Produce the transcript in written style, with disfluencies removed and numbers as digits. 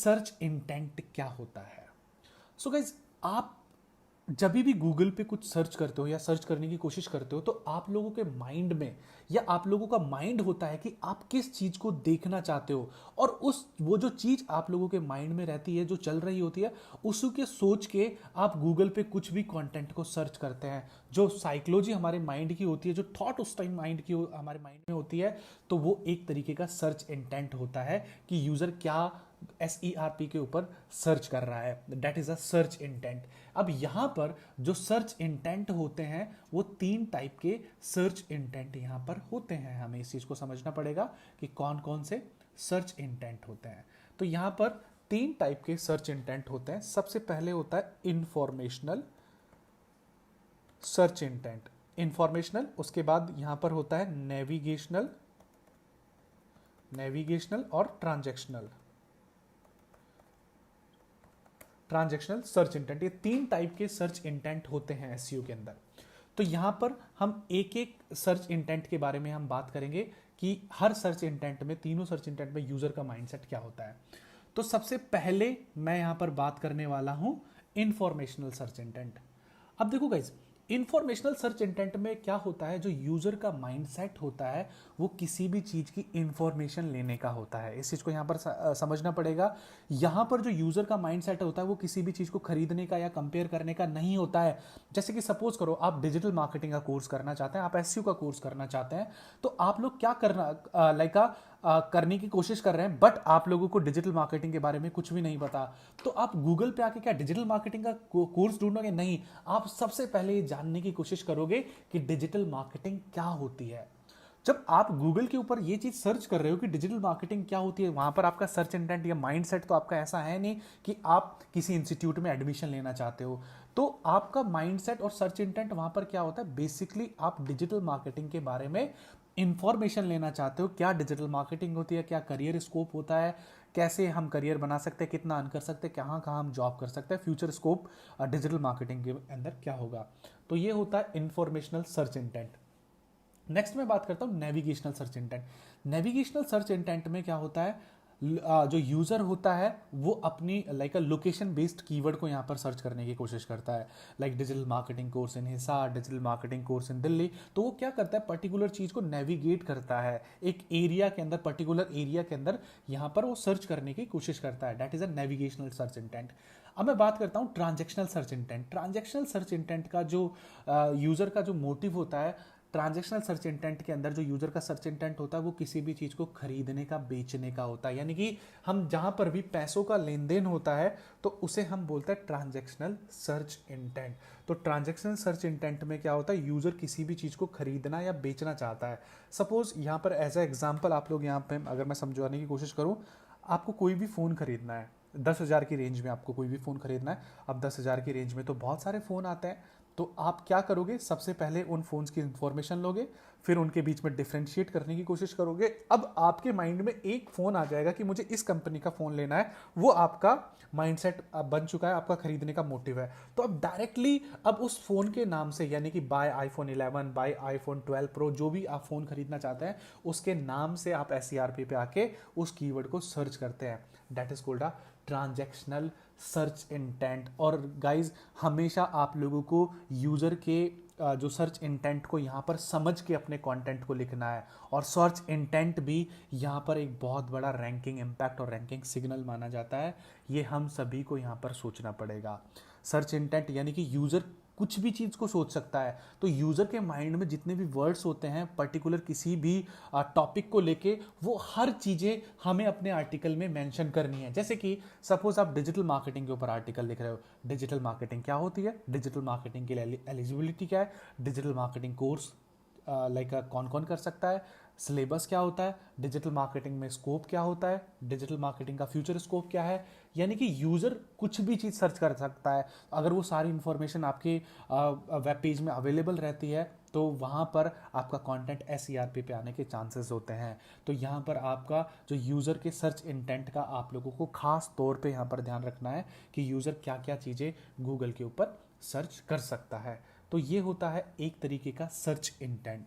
Search intent क्या होता है। सो गाइज, आप जब भी गूगल पे कुछ सर्च करते हो या सर्च करने की कोशिश करते हो तो आप लोगों के माइंड में या आप लोगों का माइंड होता है कि आप किस चीज को देखना चाहते हो, और उस वो जो चीज आप लोगों के माइंड में रहती है, जो चल रही होती है, उसी के सोच के आप गूगल पे कुछ भी कंटेंट को सर्च करते हैं। जो साइकोलॉजी हमारे माइंड की होती है, जो थॉट उस टाइम माइंड की हमारे माइंड में होती है, तो वो एक तरीके का सर्च इंटेंट होता है कि यूजर क्या SERP के ऊपर सर्च कर रहा है। That is a search intent. अब यहां पर जो सर्च इंटेंट होते हैं वो 3 टाइप के सर्च इंटेंट यहां पर होते हैं। हमें इस चीज को समझना पड़ेगा कि कौन कौन से सर्च इंटेंट होते हैं। तो यहां पर 3 टाइप के सर्च इंटेंट होते हैं। सबसे पहले होता है इंफॉर्मेशनल सर्च इंटेंट, इंफॉर्मेशनल। उसके बाद यहां पर होता है नेविगेशनल, नेविगेशनल और ट्रांजैक्शनल, ट्रांजैक्शनल सर्च इंटेंट। ये 3 टाइप के सर्च इंटेंट होते हैं एसईओ के अंदर। तो यहां पर हम एक एक सर्च इंटेंट के बारे में हम बात करेंगे कि हर सर्च इंटेंट में, तीनों सर्च इंटेंट में यूजर का माइंडसेट क्या होता है। तो सबसे पहले मैं यहां पर बात करने वाला हूं इंफॉर्मेशनल सर्च इंटेंट। अब देखो गाइज, इंफॉर्मेशनल सर्च इंटेंट में क्या होता है, जो यूजर का माइंडसेट होता है वो किसी भी चीज की इंफॉर्मेशन लेने का होता है। इस चीज को यहां पर समझना पड़ेगा। यहां पर जो यूजर का माइंडसेट होता है वो किसी भी चीज को खरीदने का या कंपेयर करने का नहीं होता है। जैसे कि सपोज करो आप डिजिटल मार्केटिंग का कोर्स करना चाहते हैं, आप एसईओ का कोर्स करना चाहते हैं, तो आप लोग क्या करना करने की कोशिश कर रहे हैं, बट आप लोगों को डिजिटल मार्केटिंग के बारे में कुछ भी नहीं पता। तो आप गूगल पे आके क्या डिजिटल मार्केटिंग का कोर्स ढूंढोगे? नहीं, आप सबसे पहले ये जानने की कोशिश करोगे कि डिजिटल मार्केटिंग क्या होती है। जब आप गूगल के ऊपर ये चीज सर्च कर रहे हो कि डिजिटल मार्केटिंग क्या होती है, वहां पर आपका सर्च इंटेंट या माइंडसेट तो आपका ऐसा है नहीं कि आप किसी इंस्टीट्यूट में एडमिशन लेना चाहते हो। तो आपका माइंडसेट और सर्च इंटेंट वहां पर क्या होता है, बेसिकली आप डिजिटल मार्केटिंग के बारे में इंफॉर्मेशन लेना चाहते हो। क्या डिजिटल मार्केटिंग होती है, क्या करियर स्कोप होता है, कैसे हम करियर बना सकते हैं, कितना अर्न कर सकते हैं, कहाँ कहाँ हम जॉब कर सकते हैं, फ्यूचर स्कोप डिजिटल मार्केटिंग के अंदर क्या होगा। तो ये होता है इंफॉर्मेशनल सर्च इंटेंट। नेक्स्ट मैं बात करता हूं navigational search intent. Navigational search intent में क्या होता है, जो यूजर होता है वो अपनी लाइक लोकेशन बेस्ड कीवर्ड को यहां पर सर्च करने की कोशिश करता है। Like digital marketing course in Hisar, digital marketing course in Delhi. तो वो क्या करता है, पर्टिकुलर चीज को नेविगेट करता है एक एरिया के अंदर, पर्टिकुलर एरिया के अंदर यहां पर वो सर्च करने की कोशिश करता है। That is a navigational search intent. अब मैं बात करता हूं transactional search intent. Transactional search intent का जो यूजर का जो मोटिव होता है, ट्रांजैक्शनल सर्च इंटेंट के अंदर जो यूजर का सर्च इंटेंट होता है वो किसी भी चीज को खरीदने का, बेचने का होता है। यानी कि हम जहां पर भी पैसों का लेन देन होता है तो उसे हम बोलते हैं ट्रांजैक्शनल सर्च इंटेंट। तो ट्रांजैक्शनल सर्च इंटेंट में क्या होता है, यूजर किसी भी चीज को खरीदना या बेचना चाहता है। सपोज यहां पर एज ए एग्जाम्पल आप लोग यहां पर, अगर मैं समझाने की कोशिश करूं, आपको कोई भी फोन खरीदना है, 10,000 की रेंज में आपको कोई भी फोन खरीदना है। अब 10,000 की रेंज में तो बहुत सारे फोन आते हैं। तो आप क्या करोगे, सबसे पहले उन फोन्स की इंफॉर्मेशन लोगे, फिर उनके बीच में डिफरेंशिएट करने की कोशिश करोगे। अब आपके माइंड में एक फोन आ जाएगा कि मुझे इस कंपनी का फोन लेना है, वो आपका माइंडसेट बन चुका है, आपका खरीदने का मोटिव है। तो अब डायरेक्टली अब उस फोन के नाम से, यानी कि buy iPhone 11, buy iPhone 12 pro, जो भी आप फोन खरीदना चाहते हैं उसके नाम से आप SERP पे आके उस कीवर्ड को सर्च करते हैं। That is called a transactional search intent. और गाइज, हमेशा आप लोगों को यूजर के जो सर्च इंटेंट को यहाँ पर समझ के अपने कंटेंट को लिखना है। और सर्च इंटेंट भी यहाँ पर एक बहुत बड़ा रैंकिंग इम्पैक्ट और रैंकिंग सिग्नल माना जाता है। ये हम सभी को यहाँ पर सोचना पड़ेगा। सर्च इंटेंट यानी कि यूजर कुछ भी चीज को सोच सकता है। तो यूजर के माइंड में जितने भी वर्ड्स होते हैं पर्टिकुलर किसी भी टॉपिक को लेके, वो हर चीजें हमें अपने आर्टिकल में मेंशन करनी है। जैसे कि सपोज आप डिजिटल मार्केटिंग के ऊपर आर्टिकल लिख रहे हो, डिजिटल मार्केटिंग क्या होती है, डिजिटल मार्केटिंग के लिए एलिजिबिलिटी क्या है, डिजिटल मार्केटिंग कोर्स लाइक कौन कौन कर सकता है, सिलेबस क्या होता है, डिजिटल मार्केटिंग में स्कोप क्या होता है, डिजिटल मार्केटिंग का फ्यूचर स्कोप क्या है। यानी कि यूजर कुछ भी चीज सर्च कर सकता है। अगर वो सारी इंफॉर्मेशन आपके वेब पेज में अवेलेबल रहती है तो वहां पर आपका कंटेंट SERP पे आने के चांसेस होते हैं। तो यहाँ पर आपका जो यूजर के सर्च इंटेंट का आप लोगों को खास तौर पे यहाँ पर ध्यान रखना है कि यूजर क्या क्या चीजें गूगल के ऊपर सर्च कर सकता है। तो ये होता है एक तरीके का सर्च इंटेंट।